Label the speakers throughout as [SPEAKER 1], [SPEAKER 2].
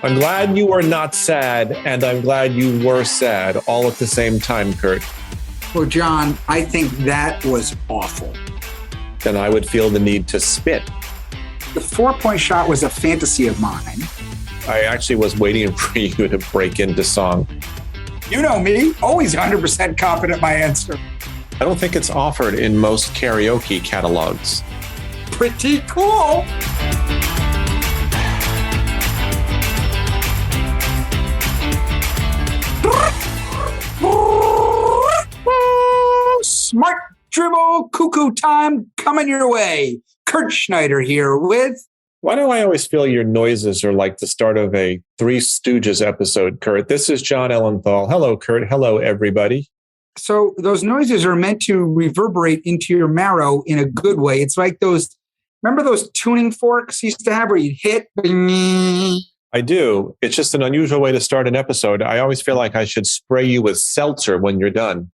[SPEAKER 1] I'm glad you were not sad, and I'm glad you were sad all at the same time, Kurt.
[SPEAKER 2] Well, Jon, I think that was awful.
[SPEAKER 1] Then I would feel the need to spit.
[SPEAKER 2] The 4-point shot was a fantasy of mine.
[SPEAKER 1] I actually was waiting for you to break into song.
[SPEAKER 2] You know me, always 100% confident my answer.
[SPEAKER 1] I don't think it's offered in most karaoke catalogs.
[SPEAKER 2] Pretty cool. Smart Drivel cuckoo time coming your way. Kurt Schneider here with...
[SPEAKER 1] Why do I always feel your noises are like the start of a Three Stooges episode, Kurt? This is Jon Ellenthal. Hello, Kurt. Hello, everybody.
[SPEAKER 2] So those noises are meant to reverberate into your marrow in a good way. It's like those, remember those tuning forks you used to have where you'd hit?
[SPEAKER 1] I do. It's just an unusual way to start an episode. I always feel like I should spray you with seltzer when you're done.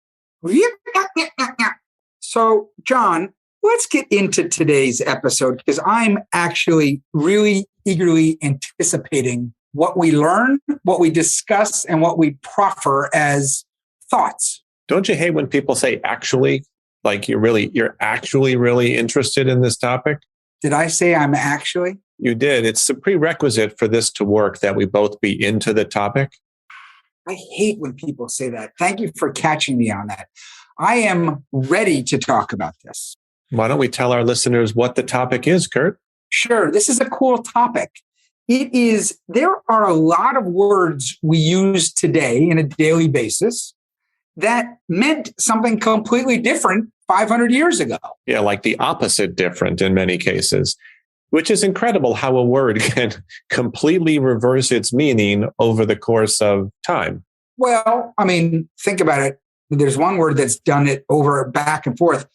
[SPEAKER 2] So, Jon, let's get into today's episode because I'm actually really eagerly anticipating what we learn, what we discuss, and what we proffer as thoughts.
[SPEAKER 1] Don't you hate when people say actually, like you're actually really interested in this topic?
[SPEAKER 2] Did I say I'm actually?
[SPEAKER 1] You did. It's a prerequisite for this to work that we both be into the topic.
[SPEAKER 2] I hate when people say that. Thank you for catching me on that. I am ready to talk about this.
[SPEAKER 1] Why don't we tell our listeners what the topic is, Kurt?
[SPEAKER 2] Sure. This is a cool topic. There are a lot of words we use today in a daily basis that meant something completely different 500 years ago.
[SPEAKER 1] Yeah, like the opposite different in many cases, which is incredible how a word can completely reverse its meaning over the course of time.
[SPEAKER 2] Well, I mean, think about it. There's one word that's done it over back and forth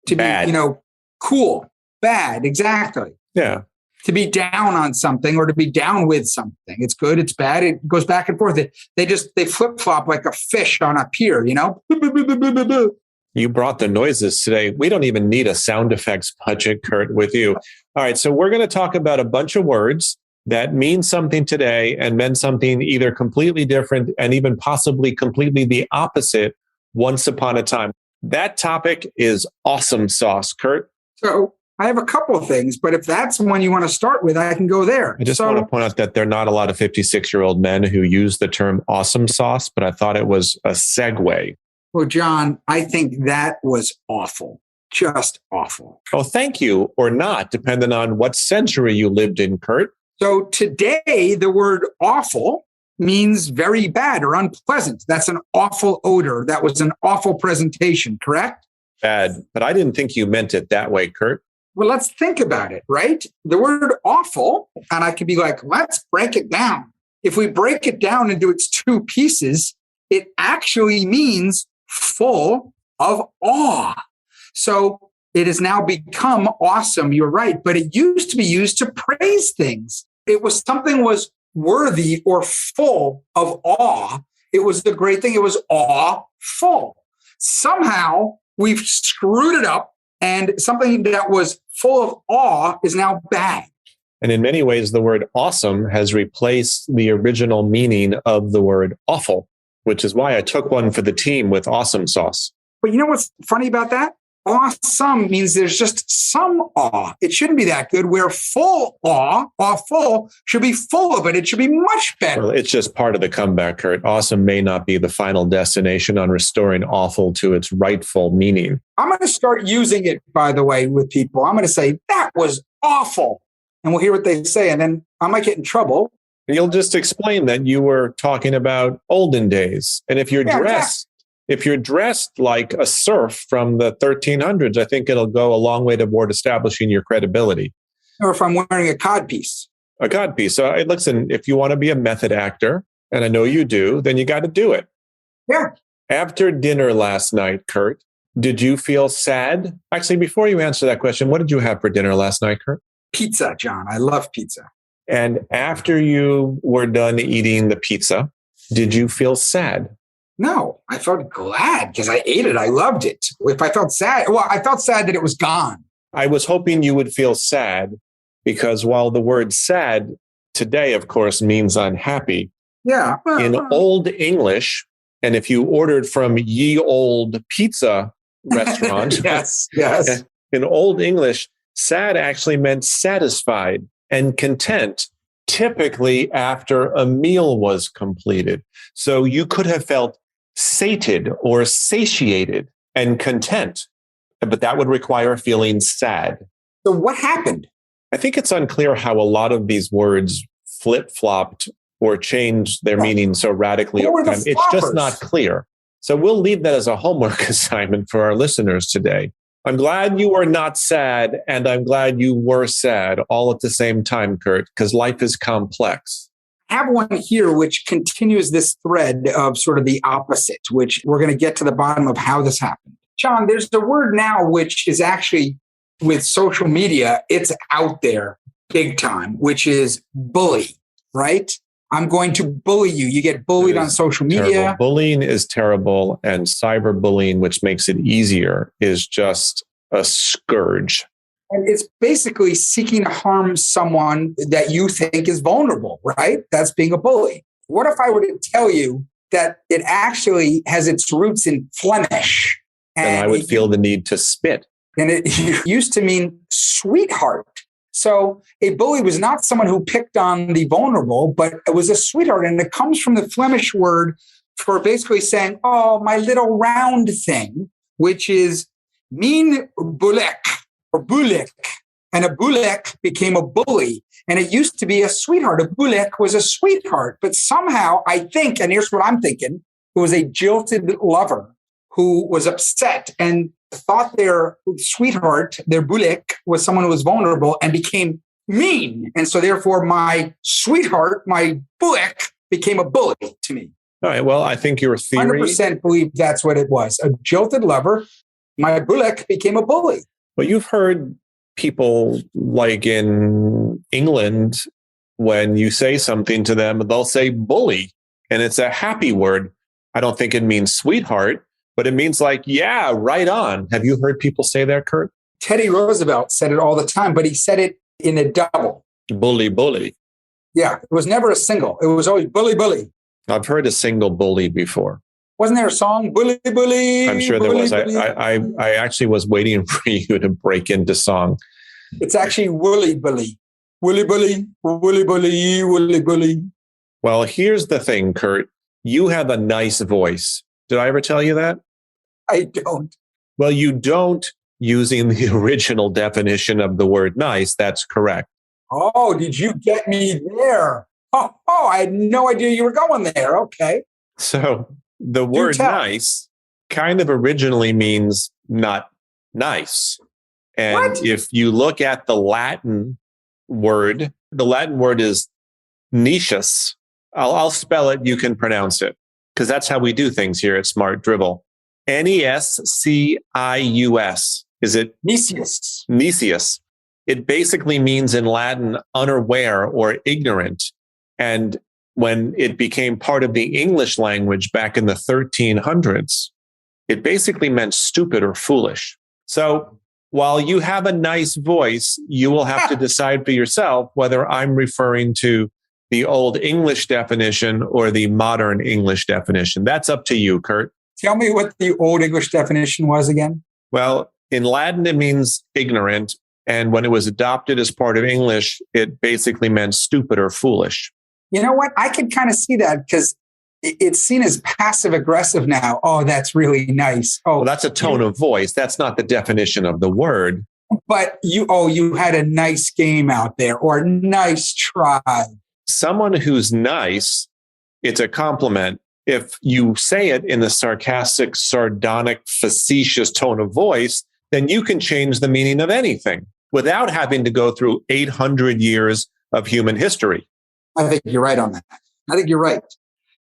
[SPEAKER 2] to
[SPEAKER 1] bad.
[SPEAKER 2] Be, cool, bad, exactly.
[SPEAKER 1] Yeah.
[SPEAKER 2] To be down on something or to be down with something. It's good, it's bad. It goes back and forth. They flip-flop like a fish on a pier,
[SPEAKER 1] You brought the noises today. We don't even need a sound effects budget, Kurt, with you. All right, so we're going to talk about a bunch of words that mean something today and meant something either completely different and even possibly completely the opposite once upon a time. That topic is awesome sauce, Kurt.
[SPEAKER 2] So I have a couple of things, but if that's one you want to start with, I can go there.
[SPEAKER 1] I just want to point out that there are not a lot of 56-year-old men who use the term awesome sauce, but I thought it was a segue.
[SPEAKER 2] Well, Jon, I think that was awful. Just awful.
[SPEAKER 1] Oh, thank you, or not, depending on what century you lived in, Kurt.
[SPEAKER 2] So today, the word awful means very bad or unpleasant. That's an awful odor. That was an awful presentation, correct?
[SPEAKER 1] Bad, but I didn't think you meant it that way, Kurt.
[SPEAKER 2] Well, let's think about it, right? The word awful, and I could be like, let's break it down. If we break it down into its two pieces, it actually means full of awe. So it has now become awesome. You're right. But it used to be used to praise things. Something was worthy or full of awe. It was the great thing. It was awful. Somehow we've screwed it up and something that was full of awe is now bad.
[SPEAKER 1] And in many ways, the word awesome has replaced the original meaning of the word awful, which is why I took one for the team with awesome sauce.
[SPEAKER 2] But you know what's funny about that? Awesome means there's just some awe. It shouldn't be that good. Where full awe, awful, should be full of it. It should be much better.
[SPEAKER 1] Well, it's just part of the comeback, Kurt. Awesome may not be the final destination on restoring awful to its rightful meaning.
[SPEAKER 2] I'm going to start using it, by the way, with people. I'm going to say, that was awful. And we'll hear what they say. And then I might get in trouble.
[SPEAKER 1] You'll just explain that you were talking about olden days. And if you're dressed like a serf from the 1300s, I think it'll go a long way toward establishing your credibility.
[SPEAKER 2] Or if I'm wearing a codpiece.
[SPEAKER 1] A codpiece. So listen, if you want to be a method actor, and I know you do, then you got to do it.
[SPEAKER 2] Yeah.
[SPEAKER 1] After dinner last night, Kurt, did you feel sad? Actually, before you answer that question, what did you have for dinner last night, Kurt?
[SPEAKER 2] Pizza, Jon. I love pizza.
[SPEAKER 1] And after you were done eating the pizza, did you feel sad?
[SPEAKER 2] No, I felt glad because I ate it. I loved it. If I felt sad, well, I felt sad that it was gone.
[SPEAKER 1] I was hoping you would feel sad because while the word sad today, of course, means unhappy.
[SPEAKER 2] Yeah.
[SPEAKER 1] In Old English, and if you ordered from ye old pizza restaurant,
[SPEAKER 2] yes.
[SPEAKER 1] in Old English, sad actually meant satisfied and content, typically after a meal was completed. So you could have felt sated or satiated and content, but that would require feeling sad.
[SPEAKER 2] So what happened?
[SPEAKER 1] I think it's unclear how a lot of these words flip-flopped or changed their meaning so radically over time. It's just not clear. So we'll leave that as a homework assignment for our listeners today. I'm glad you were not sad, and I'm glad you were sad all at the same time, Kurt, because life is complex.
[SPEAKER 2] I have one here which continues this thread of sort of the opposite, which we're going to get to the bottom of how this happened. Jon, there's a word now which is actually, with social media, it's out there big time, which is bully, right? I'm going to bully you. You get bullied on social media.
[SPEAKER 1] Terrible. Bullying is terrible, and cyberbullying, which makes it easier, is just a scourge.
[SPEAKER 2] And it's basically seeking to harm someone that you think is vulnerable, right? That's being a bully. What if I were to tell you that it actually has its roots in Flemish?
[SPEAKER 1] And I would feel the need to spit.
[SPEAKER 2] And it used to mean sweetheart. So a bully was not someone who picked on the vulnerable, but it was a sweetheart. And it comes from the Flemish word for basically saying, oh, my little round thing, which is mean bulek or bulek. And a bulek became a bully. And it used to be a sweetheart. A bulek was a sweetheart. But somehow I think, and here's what I'm thinking, it was a jilted lover who was upset and thought their sweetheart, their bulek, was someone who was vulnerable and became mean. And so therefore my sweetheart, my bulek, became a bully to me.
[SPEAKER 1] All right. Well, I think your theory...
[SPEAKER 2] 100% believe that's what it was. A jilted lover, my bulek became a bully.
[SPEAKER 1] Well, you've heard people like in England, when you say something to them, they'll say bully, and it's a happy word. I don't think it means sweetheart, but it means like, yeah, right on. Have you heard people say that, Kurt?
[SPEAKER 2] Teddy Roosevelt said it all the time, but he said it in a double.
[SPEAKER 1] Bully, bully.
[SPEAKER 2] Yeah, it was never a single. It was always bully, bully.
[SPEAKER 1] I've heard a single bully before.
[SPEAKER 2] Wasn't there a song, bully, bully?
[SPEAKER 1] I'm sure there was. I actually was waiting for you to break into song.
[SPEAKER 2] It's actually woolly, bully. Woolly, bully, woolly, bully, woolly, bully.
[SPEAKER 1] Well, here's the thing, Kurt. You have a nice voice. Did I ever tell you that?
[SPEAKER 2] I don't.
[SPEAKER 1] Well, you don't, using the original definition of the word nice. That's correct.
[SPEAKER 2] Oh, did you get me there? Oh, I had no idea you were going there. Okay.
[SPEAKER 1] So the word nice kind of originally means not nice. And
[SPEAKER 2] what?
[SPEAKER 1] If you look at the Latin word is nicius. I'll spell it. You can pronounce it, because that's how we do things here at Smart Drivel. Nescius. Is it?
[SPEAKER 2] Nicius.
[SPEAKER 1] Nicius. It basically means in Latin unaware or ignorant. And when it became part of the English language back in the 1300s, it basically meant stupid or foolish. So while you have a nice voice, you will have to decide for yourself whether I'm referring to the Old English definition or the modern English definition. That's up to you, Kurt.
[SPEAKER 2] Tell me what the Old English definition was again.
[SPEAKER 1] Well, in Latin, it means ignorant. And when it was adopted as part of English, it basically meant stupid or foolish.
[SPEAKER 2] You know what? I can kind of see that, because it's seen as passive aggressive now. Oh, that's really nice. Oh,
[SPEAKER 1] well, that's a tone of voice. That's not the definition of the word.
[SPEAKER 2] But you had a nice game out there, or nice try.
[SPEAKER 1] Someone who's nice, it's a compliment. If you say it in a sarcastic, sardonic, facetious tone of voice, then you can change the meaning of anything without having to go through 800 years of human history.
[SPEAKER 2] I think you're right on that. I think you're right.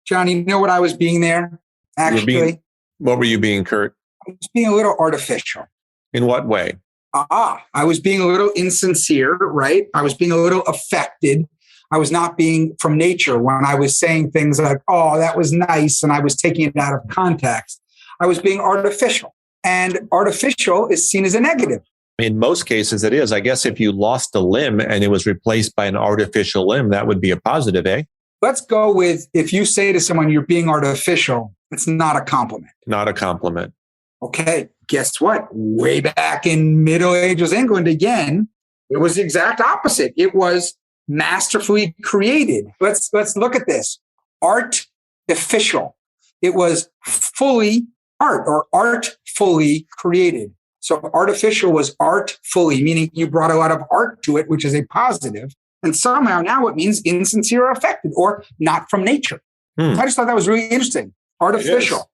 [SPEAKER 2] Jon, you know what I was being there, actually?
[SPEAKER 1] What were you being, Kurt?
[SPEAKER 2] I was being a little artificial.
[SPEAKER 1] In what way?
[SPEAKER 2] I was being a little insincere, right? I was being a little affected. I was not being from nature when I was saying things like, oh, that was nice, and I was taking it out of context. I was being artificial. And artificial is seen as a negative.
[SPEAKER 1] In most cases, it is. I guess if you lost a limb and it was replaced by an artificial limb, that would be a positive, eh?
[SPEAKER 2] Let's go with if you say to someone you're being artificial, it's not a compliment.
[SPEAKER 1] Not a compliment.
[SPEAKER 2] Okay, guess what? Way back in Middle Ages England, again, it was the exact opposite. It was masterfully created. Let's look at this. Artificial. It was fully art or artfully created. So artificial was artfully, meaning you brought a lot of art to it, which is a positive. And somehow now it means insincere or affected or not from nature. I just thought that was really interesting. Artificial,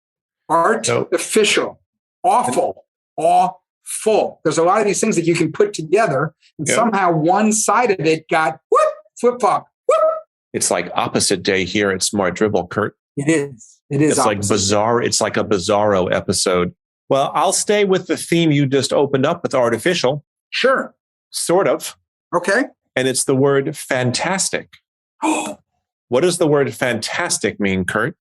[SPEAKER 2] artificial, awful, awful. There's a lot of these things that you can put together and somehow one side of it got whoop, flip-flop, whoop.
[SPEAKER 1] It's like opposite day here at Smart Drivel, Kurt.
[SPEAKER 2] It is. It is.
[SPEAKER 1] It's like bizarre. It's like a bizarro episode. Well, I'll stay with the theme you just opened up with artificial.
[SPEAKER 2] Sure.
[SPEAKER 1] Sort of.
[SPEAKER 2] Okay.
[SPEAKER 1] And it's the word fantastic. What does the word fantastic mean, Kurt?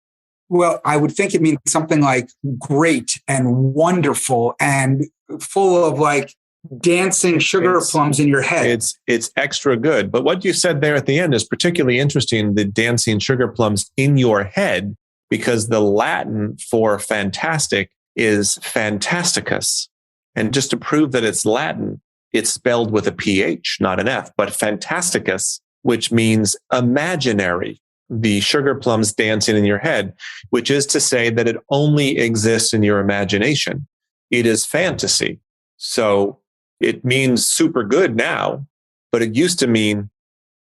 [SPEAKER 2] Well, I would think it means something like great and wonderful and full of like dancing sugar plums in your head.
[SPEAKER 1] It's extra good. But what you said there at the end is particularly interesting, the dancing sugar plums in your head, because the Latin for fantastic is fantasticus. And just to prove that it's Latin, it's spelled with a PH, not an F, but fantasticus, which means imaginary. The sugar plums dancing in your head, which is to say that it only exists in your imagination. It is fantasy. So it means super good now, but it used to mean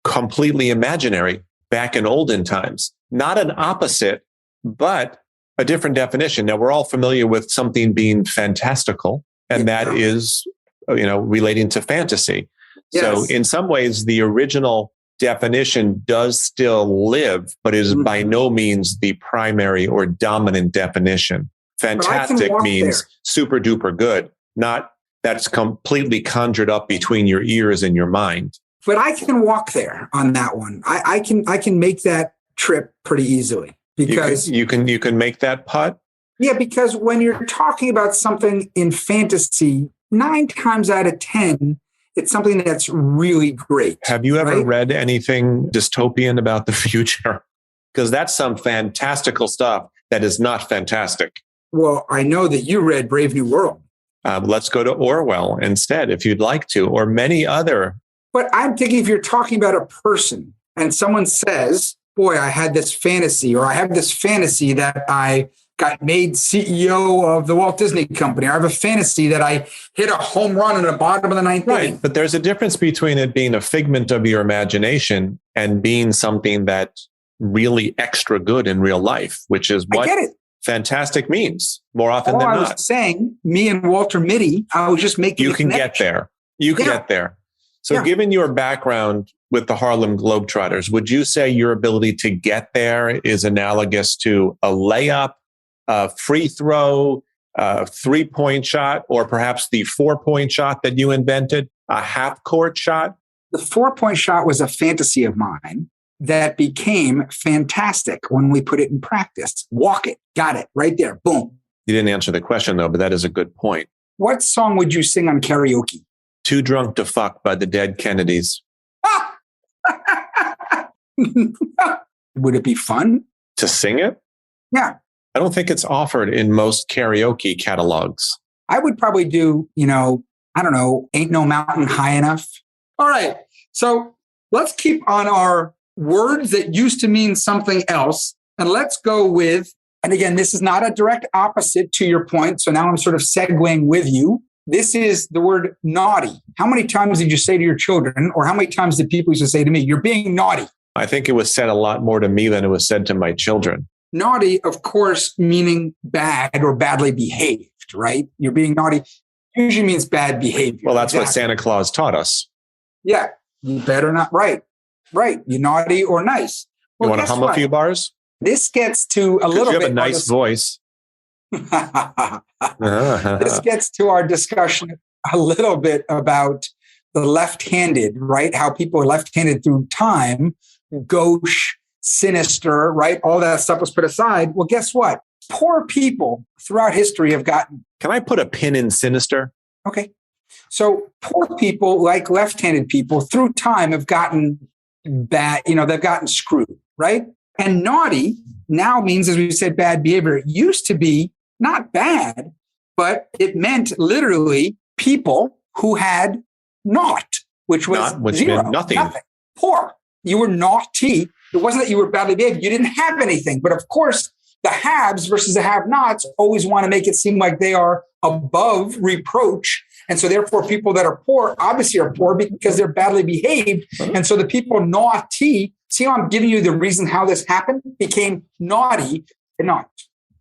[SPEAKER 1] completely imaginary back in olden times. Not an opposite, but a different definition. Now, we're all familiar with something being fantastical, and that is, relating to fantasy. Yes. So in some ways, the original definition does still live, but is by no means the primary or dominant definition. Fantastic means super duper good, not that's completely conjured up between your ears and your mind.
[SPEAKER 2] But I can walk there on that one. I can make that trip pretty easily because
[SPEAKER 1] you can make that putt.
[SPEAKER 2] Yeah, because when you're talking about something in fantasy, 9 times out of 10, it's something that's really great.
[SPEAKER 1] Have you ever read anything dystopian about the future? Because that's some fantastical stuff that is not fantastic.
[SPEAKER 2] Well, I know that you read Brave New World.
[SPEAKER 1] Let's go to Orwell instead, if you'd like to, or many other.
[SPEAKER 2] But I'm thinking if you're talking about a person and someone says, boy, I had this fantasy, or I have this fantasy that I got made CEO of the Walt Disney Company. I have a fantasy that I hit a home run in the bottom of the 9th inning.
[SPEAKER 1] But there's a difference between it being a figment of your imagination and being something that's really extra good in real life, which is what fantastic means more often than not.
[SPEAKER 2] I was saying, me and Walter Mitty, I was just making
[SPEAKER 1] You can get there. You can get there. So given your background with the Harlem Globetrotters, would you say your ability to get there is analogous to a layup, a free throw, a 3-point shot, or perhaps the 4-point shot that you invented, a half-court shot?
[SPEAKER 2] The 4-point shot was a fantasy of mine that became fantastic when we put it in practice. Walk it. Got it. Right there. Boom.
[SPEAKER 1] You didn't answer the question, though, but that is a good point.
[SPEAKER 2] What song would you sing on karaoke?
[SPEAKER 1] Too Drunk to Fuck by the Dead Kennedys.
[SPEAKER 2] Would it be fun?
[SPEAKER 1] To sing it?
[SPEAKER 2] Yeah.
[SPEAKER 1] I don't think it's offered in most karaoke catalogs.
[SPEAKER 2] I would probably do, I don't know, Ain't No Mountain High Enough. All right. So let's keep on our words that used to mean something else. And let's go with, and again, this is not a direct opposite to your point. So now I'm sort of segueing with you. This is the word naughty. How many times did you say to your children, or how many times did people used to say to me, you're being naughty?
[SPEAKER 1] I think it was said a lot more to me than it was said to my children.
[SPEAKER 2] Naughty, of course, meaning bad or badly behaved, right? You're being naughty usually means bad behavior.
[SPEAKER 1] Well, that's what Santa Claus taught us.
[SPEAKER 2] Yeah. You better not. Right. You naughty or nice. Well,
[SPEAKER 1] you want to hum a few bars?
[SPEAKER 2] This gets to a little bit.
[SPEAKER 1] You have a nice voice.
[SPEAKER 2] This gets to our discussion a little bit about the left-handed, right? How people are left-handed through time, gauche, sinister, right? All that stuff was put aside. Well, guess what? Poor people throughout history have gotten.
[SPEAKER 1] Can I put a pin in sinister?
[SPEAKER 2] Okay. So poor people, like left-handed people, through time have gotten bad, they've gotten screwed, right? And naughty now means, as we said, bad behavior. It used to be not bad, but it meant literally people who had naught, which was zero,
[SPEAKER 1] meant nothing.
[SPEAKER 2] Poor. You were naughty. It wasn't that you were badly behaved. You didn't have anything. But of course, the haves versus the have-nots always want to make it seem like they are above reproach. And so therefore, people that are poor obviously are poor because they're badly behaved. And so the people naughty, see how I'm giving you the reason how this happened, became naughty and not.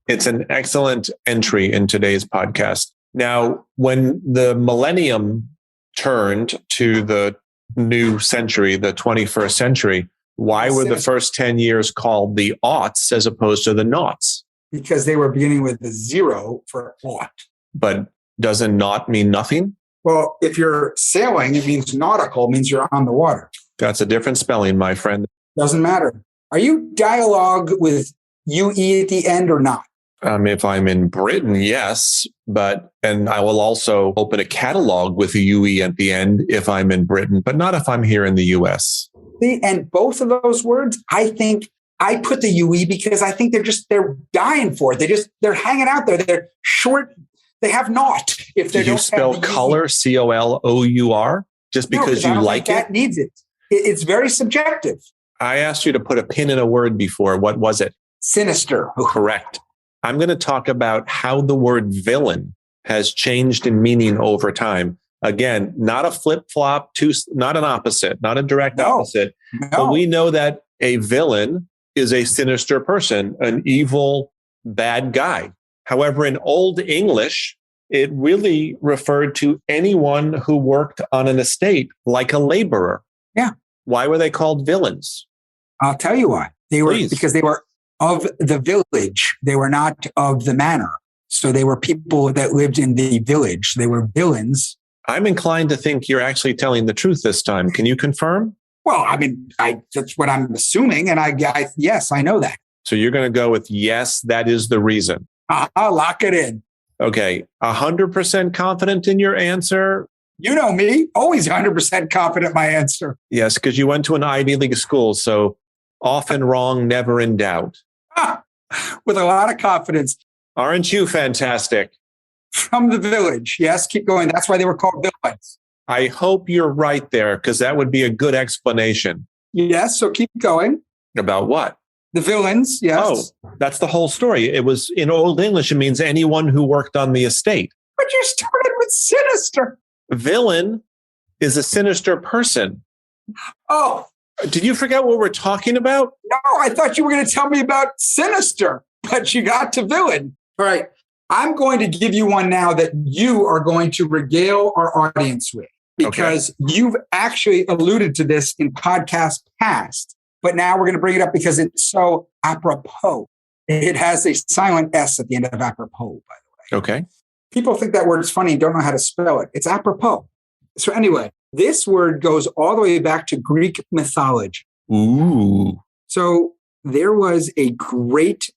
[SPEAKER 1] It's an excellent entry in today's podcast. Now, when the millennium turned to the new century, the 21st century, why were the first 10 years called the aughts as opposed to the noughts?
[SPEAKER 2] Because they were beginning with the zero for aught.
[SPEAKER 1] But doesn't naught mean nothing?
[SPEAKER 2] Well, if you're sailing, it means nautical, means you're on the water.
[SPEAKER 1] That's a different spelling, my friend.
[SPEAKER 2] Doesn't matter. Are you dialogue with UE at the end or not?
[SPEAKER 1] If I'm in Britain, yes, and I will also open a catalog with a UE at the end if I'm in Britain, but not if I'm here in the US.
[SPEAKER 2] And both of those words, I think I put the UE because I think they're dying for it. They're hanging out there. They're short. They have naught. If they
[SPEAKER 1] Did you spell color, COLOUR, just because you like it?
[SPEAKER 2] That needs it. It's very subjective.
[SPEAKER 1] I asked you to put a pin in a word before. What was it?
[SPEAKER 2] Sinister.
[SPEAKER 1] Correct. I'm going to talk about how the word villain has changed in meaning over time. Again, not a flip-flop, not an opposite, not a direct opposite. No. But we know that a villain is a sinister person, an evil, bad guy. However, in Old English, it really referred to anyone who worked on an estate, like a laborer.
[SPEAKER 2] Yeah.
[SPEAKER 1] Why were they called villains?
[SPEAKER 2] I'll tell you why. Because they were of the village. They were not of the manor. So they were people that lived in the village. They were villains.
[SPEAKER 1] I'm inclined to think you're actually telling the truth this time. Can you confirm?
[SPEAKER 2] Well, I mean, that's what I'm assuming. And yes, I know that.
[SPEAKER 1] So you're going to go with, yes, that is the reason.
[SPEAKER 2] I'll lock it in.
[SPEAKER 1] Okay. 100% confident in your answer?
[SPEAKER 2] You know me, always 100% confident in my answer.
[SPEAKER 1] Yes, because you went to an Ivy League school. So often wrong, never in doubt.
[SPEAKER 2] With a lot of confidence.
[SPEAKER 1] Aren't you fantastic?
[SPEAKER 2] From the village. Yes, keep going. That's why they were called villains.
[SPEAKER 1] I hope you're right there, because that would be a good explanation.
[SPEAKER 2] Yes, so keep going.
[SPEAKER 1] About what?
[SPEAKER 2] The villains, yes.
[SPEAKER 1] Oh, that's the whole story. It was in Old English, it means anyone who worked on the estate.
[SPEAKER 2] But you started with sinister.
[SPEAKER 1] Villain is a sinister person.
[SPEAKER 2] Oh.
[SPEAKER 1] Did you forget what we're talking about?
[SPEAKER 2] No, I thought you were going to tell me about sinister, but you got to villain. All right. I'm going to give you one now that you are going to regale our audience with, because you've actually alluded to this in podcasts past, but now we're going to bring it up because it's so apropos. It has a silent S at the end of apropos, by the way.
[SPEAKER 1] Okay.
[SPEAKER 2] People think that word is funny and don't know how to spell it. It's apropos. So anyway, this word goes all the way back to Greek mythology.
[SPEAKER 1] Ooh.
[SPEAKER 2] So there was a great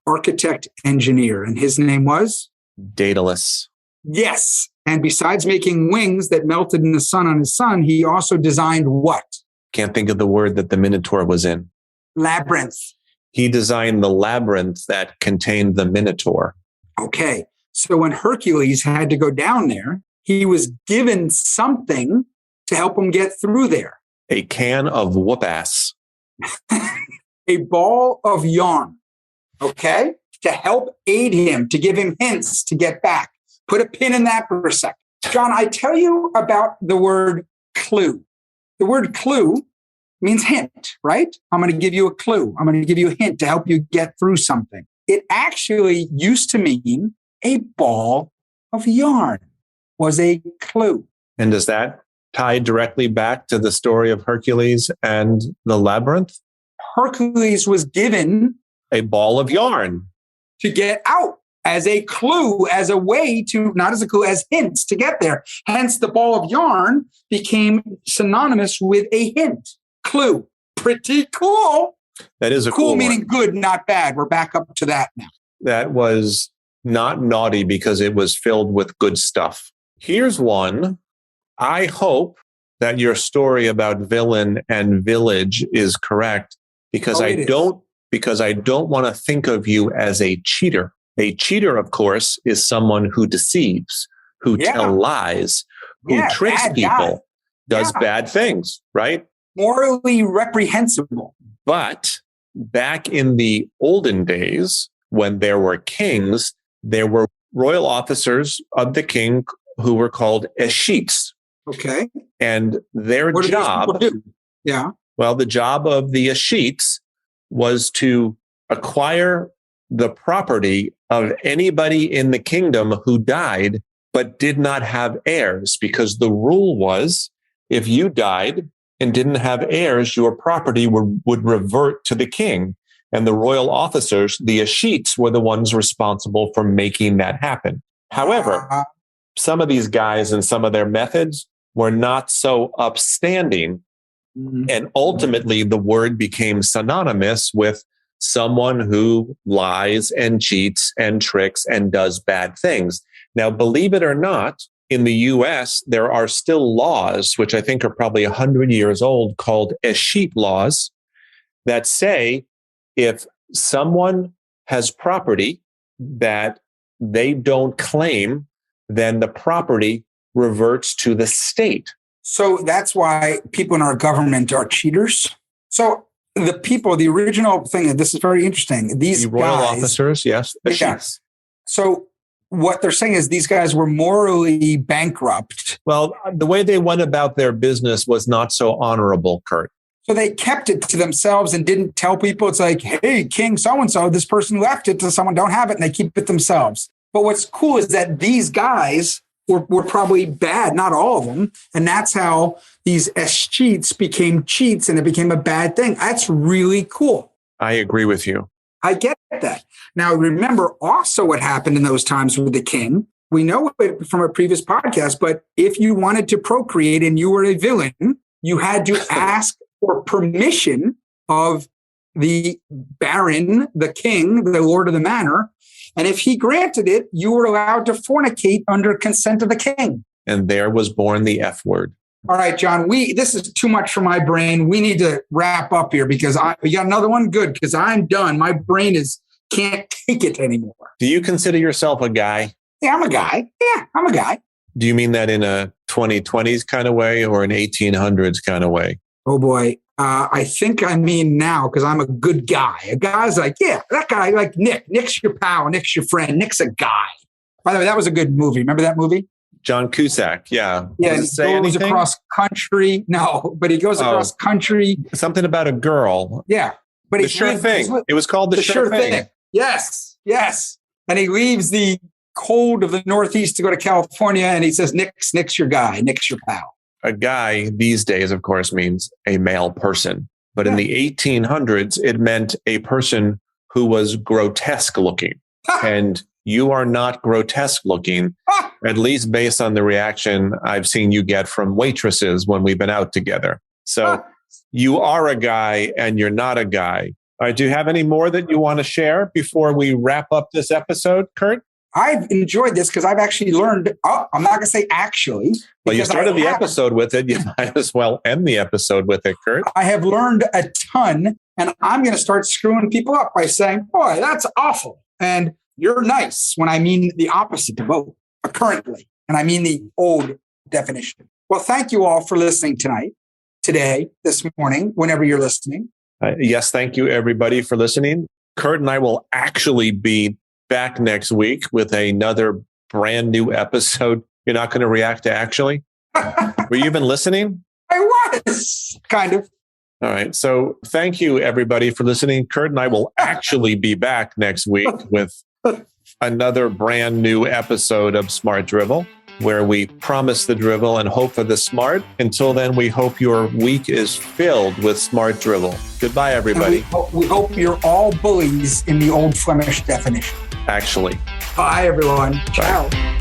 [SPEAKER 2] architect engineer, and his name was?
[SPEAKER 1] Daedalus.
[SPEAKER 2] Yes. And besides making wings that melted in the sun on his son, he also designed what?
[SPEAKER 1] Can't think of the word that the Minotaur was in.
[SPEAKER 2] Labyrinth.
[SPEAKER 1] He designed the labyrinth that contained the Minotaur.
[SPEAKER 2] Okay. So when Hercules had to go down there, he was given something to help him get through there.
[SPEAKER 1] A can of whoop-ass.
[SPEAKER 2] A ball of yarn. Okay? To help aid him, to give him hints to get back. Put a pin in that for a second. John, I tell you about the word clue. The word clue means hint, right? I'm going to give you a clue. I'm going to give you a hint to help you get through something. It actually used to mean a ball of yarn was a clue.
[SPEAKER 1] And does that tie directly back to the story of Hercules and the labyrinth?
[SPEAKER 2] Hercules was given
[SPEAKER 1] a ball of yarn
[SPEAKER 2] to get out as a clue, as a way to, not as a clue, as hints to get there. Hence, the ball of yarn became synonymous with a hint. Clue. Pretty cool.
[SPEAKER 1] That is a
[SPEAKER 2] cool
[SPEAKER 1] cool
[SPEAKER 2] meaning
[SPEAKER 1] one.
[SPEAKER 2] Good, not bad. We're back up to that now.
[SPEAKER 1] That was not naughty because it was filled with good stuff. Here's one. I hope that your story about villain and village is correct because I don't want to think of you as a cheater. A cheater, of course, is someone who deceives, who tells lies, who tricks people, does bad things, right?
[SPEAKER 2] Morally reprehensible.
[SPEAKER 1] But back in the olden days, when there were kings, there were royal officers of the king who were called escheats.
[SPEAKER 2] Okay.
[SPEAKER 1] And their job, well, the job of the escheats was to acquire the property of anybody in the kingdom who died but did not have heirs, because the rule was if you died and didn't have heirs, your property would revert to the king. And the royal officers, the escheats, were the ones responsible for making that happen. However, some of these guys and some of their methods were not so upstanding. And ultimately, the word became synonymous with someone who lies and cheats and tricks and does bad things. Now, believe it or not, in the US, there are still laws, which I think are probably 100 years old, called escheat laws, that say if someone has property that they don't claim, then the property reverts to the state.
[SPEAKER 2] So that's why people in our government are cheaters. So the people, the original thing, and this is very interesting. These
[SPEAKER 1] the royal officers, yes.
[SPEAKER 2] Yes. So what they're saying is these guys were morally bankrupt.
[SPEAKER 1] Well, the way they went about their business was not so honorable, Kurt.
[SPEAKER 2] So they kept it to themselves and didn't tell people. It's like, hey, King so-and-so, this person left it to someone, don't have it, and they keep it themselves. But what's cool is that these guys were probably bad, not all of them. And that's how these escheats became cheats and it became a bad thing. That's really cool.
[SPEAKER 1] I agree with you.
[SPEAKER 2] I get that. Now, remember also what happened in those times with the king. We know it from a previous podcast, but if you wanted to procreate and you were a villain, you had to ask for permission of the baron, the king, the lord of the manor. And if he granted it, you were allowed to fornicate under consent of the king.
[SPEAKER 1] And there was born the F word.
[SPEAKER 2] All right, John, this is too much for my brain. We need to wrap up here because we got another one. Good, because I'm done. My brain can't take it anymore.
[SPEAKER 1] Do you consider yourself a guy?
[SPEAKER 2] Yeah, I'm a guy. Yeah, I'm a guy.
[SPEAKER 1] Do you mean that in a 2020s kind of way or an 1800s kind of way?
[SPEAKER 2] Oh, boy. I think I mean now because I'm a good guy. A guy's like, yeah, that guy, like Nick. Nick's your pal. Nick's your friend. Nick's a guy. By the way, that was a good movie. Remember that movie?
[SPEAKER 1] John Cusack, yeah.
[SPEAKER 2] Yeah, he goes across country. No, but he goes across country.
[SPEAKER 1] Something about a girl.
[SPEAKER 2] Yeah. But
[SPEAKER 1] The Sure Thing. It was called The Sure Thing.
[SPEAKER 2] Yes, yes. And he leaves the cold of the Northeast to go to California, and he says, Nick's your guy. Nick's your pal.
[SPEAKER 1] A guy these days, of course, means a male person. But in the 1800s, it meant a person who was grotesque looking. And you are not grotesque looking, at least based on the reaction I've seen you get from waitresses when we've been out together. So you are a guy and you're not a guy. All right, do you have any more that you want to share before we wrap up this episode, Kurt?
[SPEAKER 2] I've enjoyed this because I've actually learned, I'm not going to say actually.
[SPEAKER 1] Well, you started the episode with it. You might as well end the episode with it, Kurt.
[SPEAKER 2] I have learned a ton, and I'm going to start screwing people up by saying, boy, that's awful. And you're nice when I mean the opposite of both currently. And I mean the old definition. Well, thank you all for listening today, this morning, whenever you're listening.
[SPEAKER 1] Yes, thank you, everybody, for listening. Kurt and I will actually be back next week with another brand new episode. You're not going to react to actually? Were you even listening?
[SPEAKER 2] I was, kind of.
[SPEAKER 1] All right. So thank you, everybody, for listening. Kurt and I will actually be back next week with another brand new episode of Smart Drivel, where we promise the drivel and hope for the smart. Until then, we hope your week is filled with Smart Drivel. Goodbye, everybody.
[SPEAKER 2] We hope you're all bullies in the old Flemish definition.
[SPEAKER 1] Actually.
[SPEAKER 2] Bye, everyone. Ciao.
[SPEAKER 1] Bye.